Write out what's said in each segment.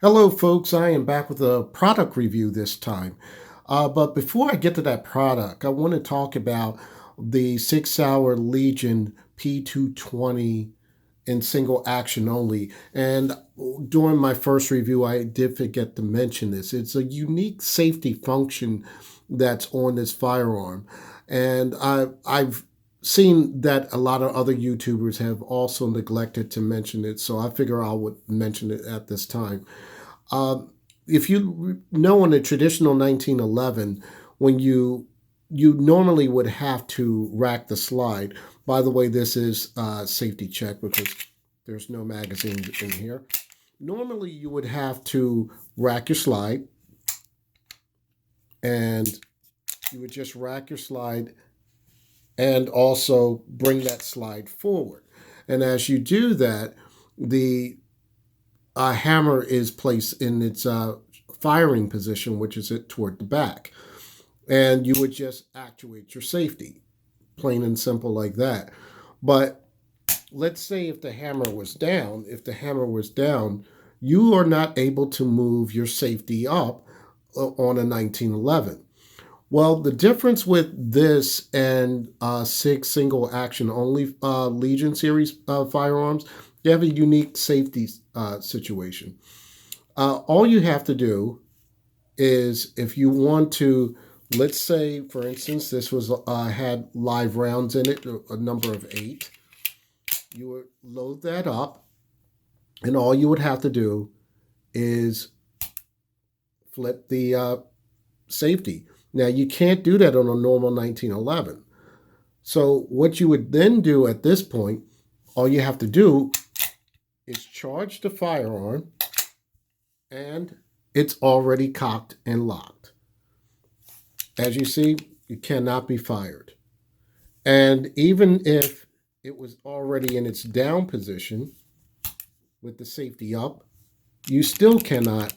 Hello, folks. I am back with a product review this time. But before I get to that product, I want to talk about the Sig Sauer Legion P220 in single action only. And during my first review, I did forget to mention this. It's a unique safety function that's on this firearm. And I've seen that a lot of other YouTubers have also neglected to mention it. So I figure I would mention it at this time. If you know, in a traditional 1911, when you normally would have to rack the slide. By the way, this is safety check because there's no magazine in here. Normally, you would have to rack your slide, and you would just rack your slide and also bring that slide forward. And as you do that, the hammer is placed in its firing position, which is it toward the back. And you would just actuate your safety, plain and simple like that. But let's say if the hammer was down, you are not able to move your safety up on a 1911. Well, the difference with this and SIG single action only Legion series firearms, they have a unique safety situation. All you have to do is if you want to, let's say, for instance, this was had live rounds in it, a number of 8. You would load that up, and all you would have to do is flip the safety. Now, you can't do that on a normal 1911. So what you would then do at this point, all you have to do is charge the firearm, and it's already cocked and locked. As you see, it cannot be fired. And even if it was already in its down position with the safety up, you still cannot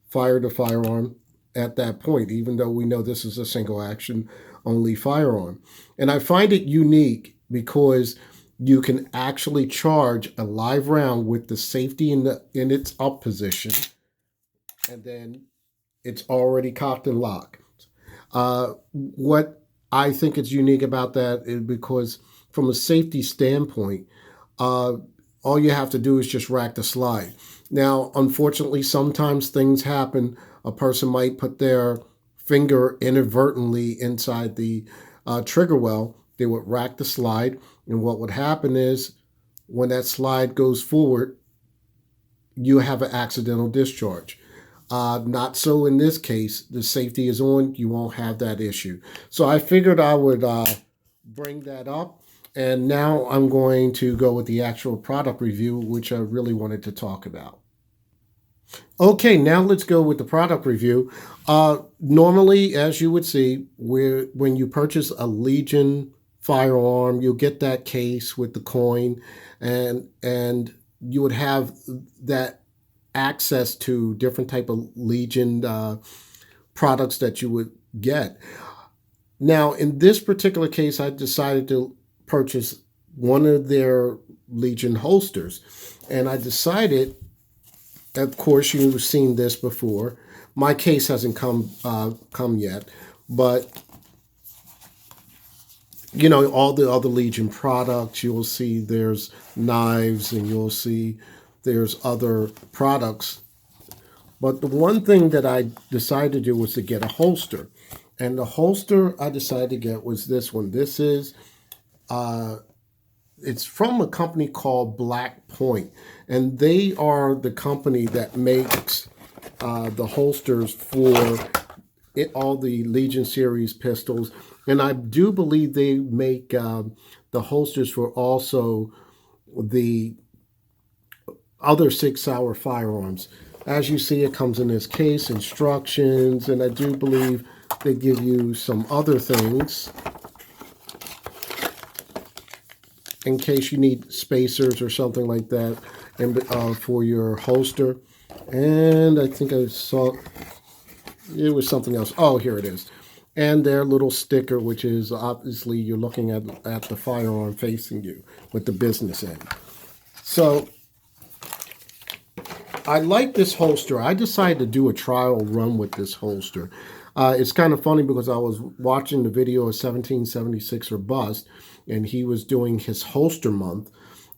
fire the firearm at that point, even though we know this is a single action only firearm. And I find it unique because you can actually charge a live round with the safety in its up position, and then it's already cocked and locked. What I think is unique about that is because from a safety standpoint, all you have to do is just rack the slide. Now, unfortunately, sometimes things happen. A person might put their finger inadvertently inside the trigger well. They would rack the slide, and what would happen is when that slide goes forward, you have an accidental discharge. Not so in this case. The safety is on. You won't have that issue. So I figured I would bring that up. And now I'm going to go with the actual product review, which I really wanted to talk about. Okay, now let's go with the product review. Normally, as you would see, when you purchase a Legion firearm, you'll get that case with the coin, and you would have that access to different type of Legion products that you would get. Now, in this particular case, I decided to purchase one of their Legion holsters, and I decided, of course, you've seen this before. My case hasn't come yet, but you know, all the other Legion products, you'll see there's knives and you'll see there's other products. But the one thing that I decided to do was to get a holster. And the holster I decided to get was this one. This is, it's from a company called Black Point. And they are the company that makes the holsters for all the Legion series pistols. And I do believe they make the holsters for also the other Sig Sauer firearms. As you see, it comes in this case, instructions, and I do believe they give you some other things in case you need spacers or something like that, and for your holster. And I think I saw it was something else. Oh, here it is. And their little sticker, which is obviously you're looking at the firearm facing you with the business end. So I like this holster. I decided to do a trial run with this holster. It's kind of funny because I was watching the video of 1776 or Bust, and he was doing his holster month.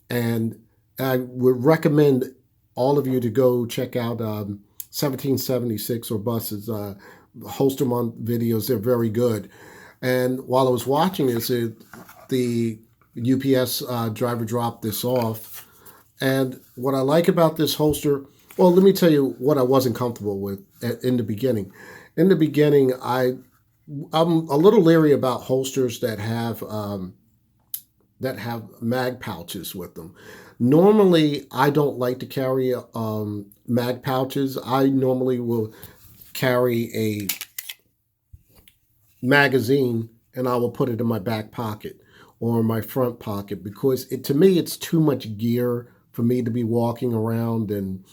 And I would recommend all of you to go check out 1776 or Bust's holster month videos. They're very good. And while I was watching this, the UPS driver dropped this off. And what I like about this holster, well, let me tell you what I wasn't comfortable with in the beginning. In the beginning, I'm a little leery about holsters that have mag pouches with them. Normally, I don't like to carry mag pouches. I normally will carry a magazine and I will put it in my back pocket or my front pocket because to me it's too much gear for me to be walking around and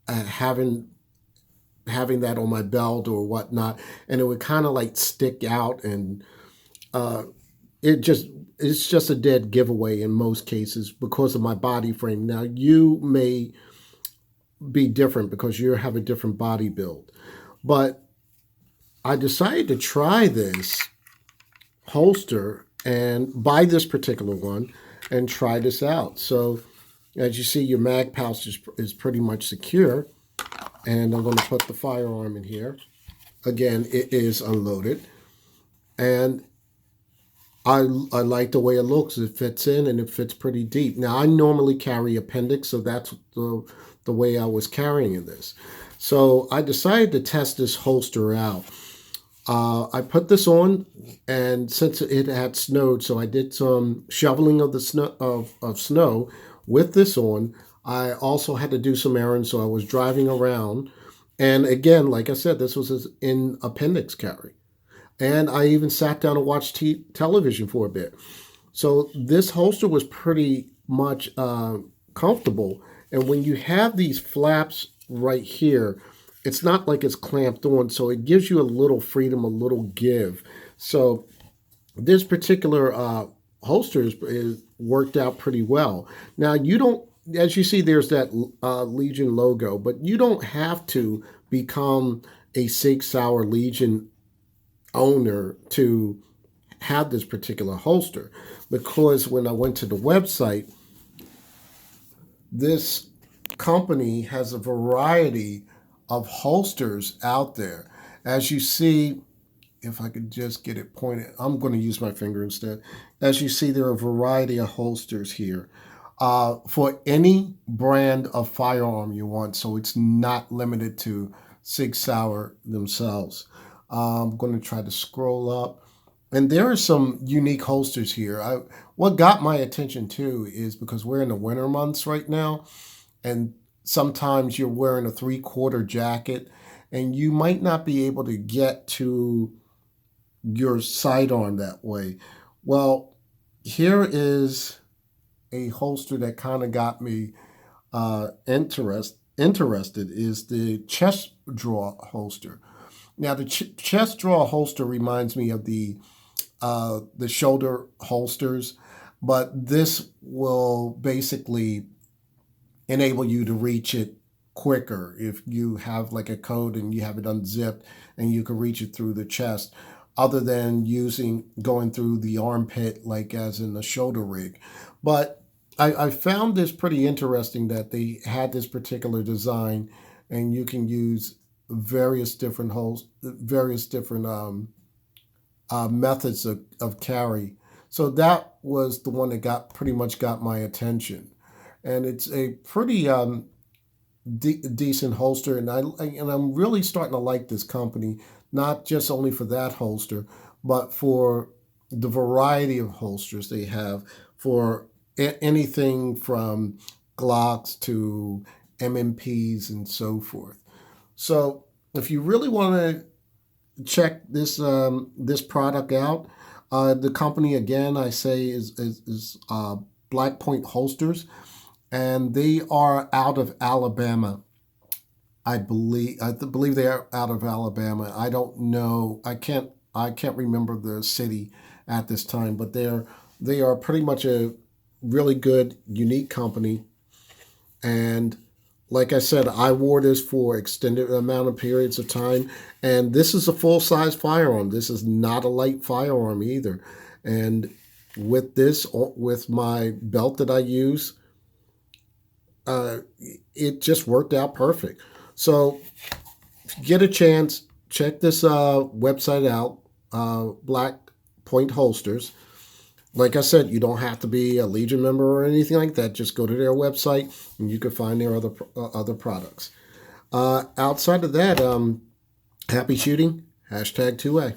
having that on my belt or whatnot, and it would kind of like stick out, and uh, it's just a dead giveaway in most cases because of my body frame. Now you may be different because you have a different body build, but I decided to try this holster and buy this particular one and try this out. So as you see, your mag pouch is pretty much secure, and I'm going to put the firearm in here. Again, it is unloaded, and I like the way it looks. It fits in and it fits pretty deep. Now, I normally carry appendix, so that's the way I was carrying this. So I decided to test this holster out. I put this on, and since it had snowed, so I did some shoveling of the snow with this on. I also had to do some errands, so I was driving around. And again, like I said, this was in appendix carry. And I even sat down and watched television for a bit. So this holster was pretty much comfortable. And when you have these flaps right here, it's not like it's clamped on. So it gives you a little freedom, a little give. So this particular holster is worked out pretty well. Now, you don't, as you see, there's that Legion logo, but you don't have to become a Sig Sauer Legion owner to have this particular holster, because when I went to the website, this company has a variety of holsters out there. As you see, if I could just get it pointed, I'm going to use my finger instead. As you see, there are a variety of holsters here for any brand of firearm you want, so it's not limited to Sig Sauer themselves. I'm going to try to scroll up. And there are some unique holsters here. What got my attention too is because we're in the winter months right now, and sometimes you're wearing a 3/4 jacket, and you might not be able to get to your sidearm that way. Well, here is a holster that kind of got me interested is the chest drawer holster. Now, the chest drawer holster reminds me of the shoulder holsters, but this will basically enable you to reach it quicker if you have like a coat and you have it unzipped and you can reach it through the chest, other than going through the armpit like as in the shoulder rig. But I found this pretty interesting that they had this particular design, and you can use various different methods of carry. So that was the one that pretty much got my attention, and it's a pretty decent holster, and I'm really starting to like this company, not just only for that holster, but for the variety of holsters they have for anything from Glocks to MMPs and so forth. So if you really want to check this product out, the company again I say is Black Point Holsters, and they are out of Alabama. I believe they are out of Alabama. I don't know. I can't remember the city at this time, but they are pretty much a really good, unique company, and like I said, I wore this for extended amount of periods of time, and this is a full-size firearm. This is not a light firearm either. And with this, with my belt that I use, uh, it just worked out perfect. So, if you get a chance, check this website out, Black Point Holsters. Like I said, you don't have to be a Legion member or anything like that. Just go to their website and you can find their other products. Outside of that, happy shooting. #2A.